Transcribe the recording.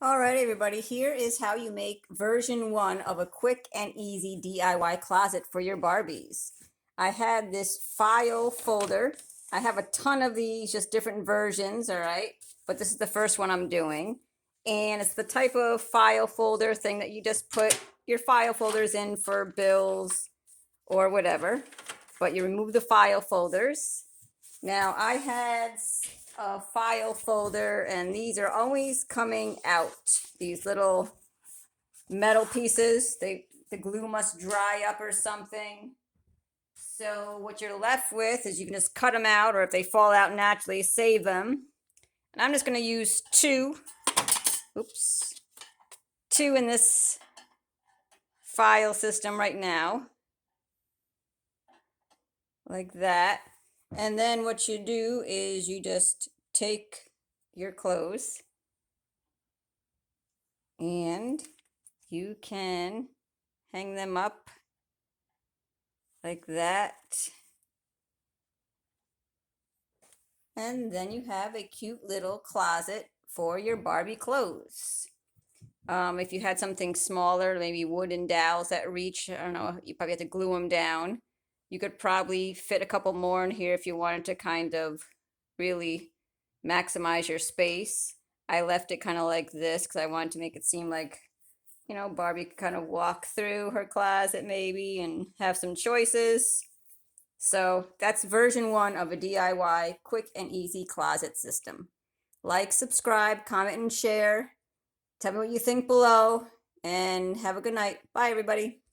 All right, everybody, here is how you make version 1 of a quick and easy DIY closet for your Barbies. I had this file folder. I have a ton of these, just different versions, all right? But this is the first one I'm doing. And it's the type of file folder thing that you just put your file folders in for bills or whatever. But you remove the file folders. Now I had a file folder, and these are always coming out. These little metal pieces, the glue must dry up or something. So what you're left with is you can just cut them out, or if they fall out naturally, save them. And I'm just going to use two in this file system right now, like that. And then what you do is you just take your clothes and you can hang them up like that. And then you have a cute little closet for your Barbie clothes. If you had something smaller, maybe wooden dowels that reach, I don't know, you probably have to glue them down. You could probably fit a couple more in here if you wanted to kind of really maximize your space. I left it kind of like this because I wanted to make it seem like, Barbie could kind of walk through her closet maybe and have some choices. So that's version 1 of a DIY quick and easy closet system. Like, subscribe, comment, and share. Tell me what you think below, and have a good night. Bye, everybody.